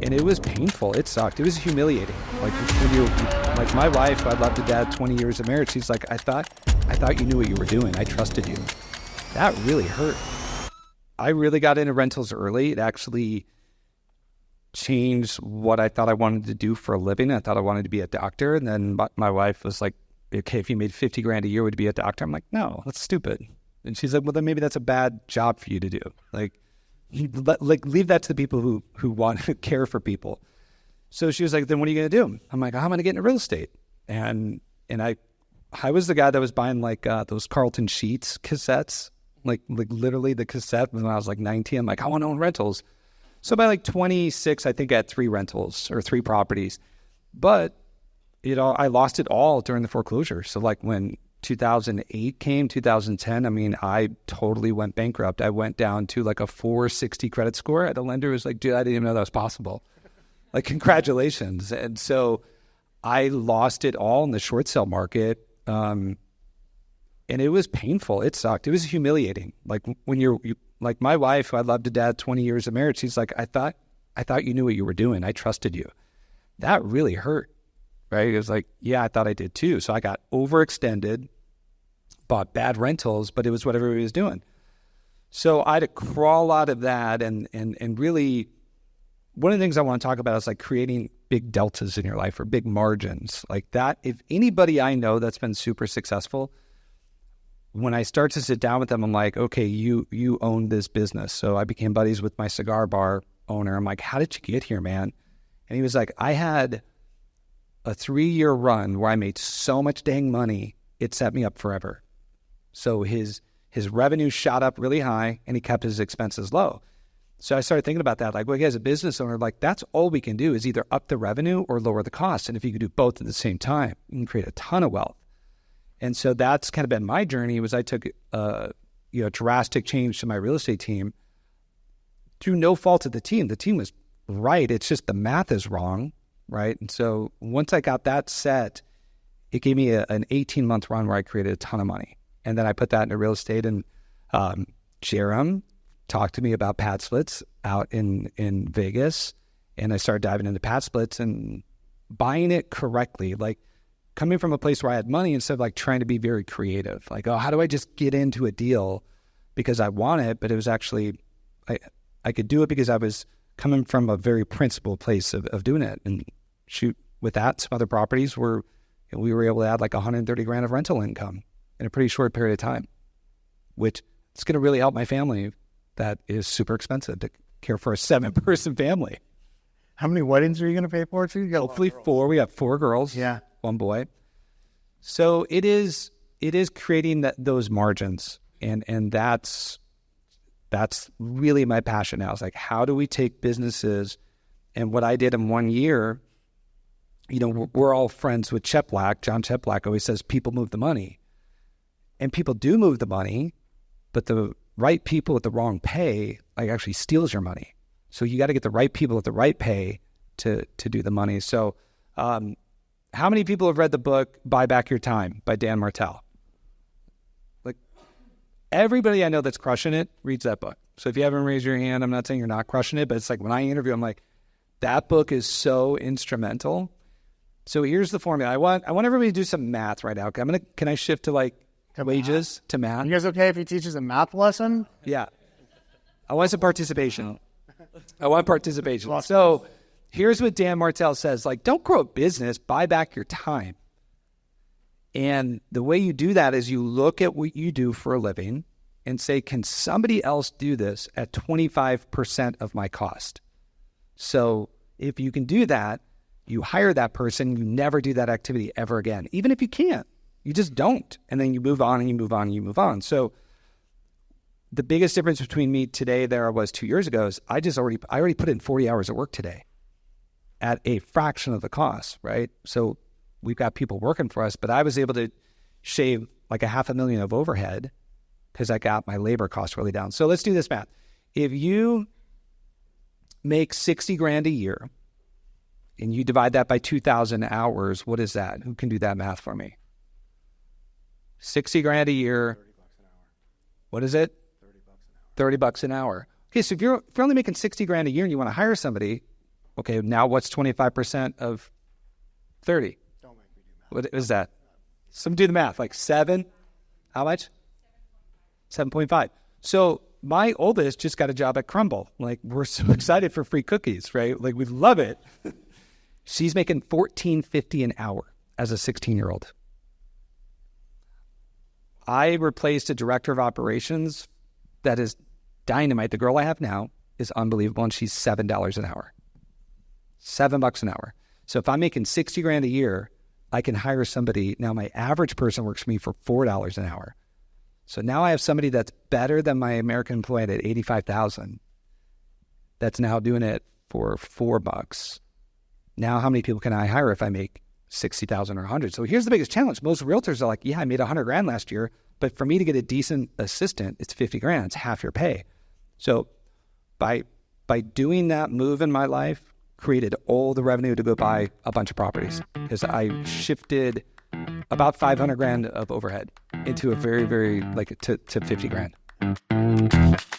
And it was painful. It sucked. It was humiliating. Like when you're like my wife, I loved the dad 20 years of marriage. She's like, I thought you knew what you were doing. I trusted you. That really hurt. I really got into rentals early. It actually changed what I thought I wanted to do for a living. I thought I wanted to be a doctor. And then my wife was like, okay, if you made 50 grand a year, would you be a doctor? I'm like, no, that's stupid. And she's like, well, then maybe that's a bad job for you to do. Like leave that to the people who want to care for people. So she was like, then what are you going to do? I'm like, I'm going to get into real estate. And I was the guy that was buying like those Carlton Sheets cassettes, like literally the cassette when I was like 19. I'm like, I want to own rentals. So by like 26, I think I had 3 rentals or 3 properties. But, I lost it all during the foreclosure. So like when 2008 came, 2010, I mean, I totally went bankrupt. I went down to like a 460 credit score. The lender was like, dude, I didn't even know that was possible. Like, congratulations. And so I lost it all in the short sale market. And it was painful. It sucked. It was humiliating. Like when you like my wife, who I loved to dad 20 years of marriage. She's like, I thought you knew what you were doing. I trusted you. That really hurt. Right? It was like, yeah, I thought I did too. So I got overextended, bought bad rentals, but it was what everybody was doing. So I had to crawl out of that and really, one of the things I want to talk about is like creating big deltas in your life or big margins like that. If anybody I know that's been super successful, when I start to sit down with them, I'm like, okay, you own this business. So I became buddies with my cigar bar owner. I'm like, how did you get here, man? And he was like, I had a 3-year run where I made so much dang money, it set me up forever. So his revenue shot up really high and he kept his expenses low. So I started thinking about that. Like, well, as a business owner, like that's all we can do is either up the revenue or lower the cost. And if you could do both at the same time, you can create a ton of wealth. And so that's kind of been my journey. Was I took a drastic change to my real estate team through no fault of the team. The team was right. It's just the math is wrong, right? And so once I got that set, it gave me an 18-month run where I created a ton of money. And then I put that into real estate. And Jerem talked to me about pad splits out in Vegas. And I started diving into pad splits and buying it correctly. Like, coming from a place where I had money instead of like trying to be very creative, like, oh, how do I just get into a deal because I want it? But it was actually, I could do it because I was coming from a very principled place of doing it. And shoot, with that, some other properties we were able to add like 130 grand of rental income in a pretty short period of time, which it's going to really help my family. That is super expensive to care for a 7-person family. How many weddings are you going to pay for too? You got hopefully 4. We have 4 girls. Yeah. 1 boy. So it is creating those margins. And that's really my passion now. It's like, how do we take businesses? And what I did in 1 year, we're all friends with Chet Black. John Chet Black always says people move the money. And people do move the money, but the right people with the wrong pay like actually steals your money. So you got to get the right people with the right pay to do the money. So how many people have read the book Buy Back Your Time by Dan Martell? Like, everybody I know that's crushing it reads that book. So if you haven't raised your hand, I'm not saying you're not crushing it, but it's like when I interview, I'm like, that book is so instrumental. So here's the formula. I want everybody to do some math right now. Can I shift to like wages to math? You guys okay if he teaches a math lesson? Yeah. I want some participation. So here's what Dan Martell says, like, don't grow a business, buy back your time. And the way you do that is you look at what you do for a living and say, can somebody else do this at 25% of my cost? So if you can do that, you hire that person, you never do that activity ever again. Even if you can't, you just don't. And then you move on and you move on and you move on. So the biggest difference between me today than I was 2 years ago is I already put in 40 hours of work today at a fraction of the cost, right? So we've got people working for us, but I was able to shave like $500,000 of overhead because I got my labor costs really down. So let's do this math. If you make 60 grand a year and you divide that by 2,000 hours, what is that? Who can do that math for me? 60 grand a year. 30 bucks an hour. What is it? 30 bucks an hour. $30 an hour. Okay, so if you're only making 60 grand a year and you want to hire somebody, Okay, now what's 25% of 30? Don't make me do math. What is that? Some do the math, like 7. How much? 7.5. So my oldest just got a job at Crumble. Like, we're so excited for free cookies, right? Like, we love it. She's making $14.50 an hour as a 16-year-old. I replaced a director of operations that is dynamite. The girl I have now is unbelievable, and she's $7 an hour. $7 an hour. So if I'm making $60,000 a year, I can hire somebody. Now my average person works for me for $4 an hour. So now I have somebody that's better than my American employee at $85,000. That's now doing it for $4. Now how many people can I hire if I make 60,000 or 100? So here's the biggest challenge. Most realtors are like, yeah, I made $100,000 last year, but for me to get a decent assistant, it's $50,000. It's half your pay. So by doing that move in my life, created all the revenue to go buy a bunch of properties, because I shifted about $500,000 of overhead into a very, very, like, to $50,000.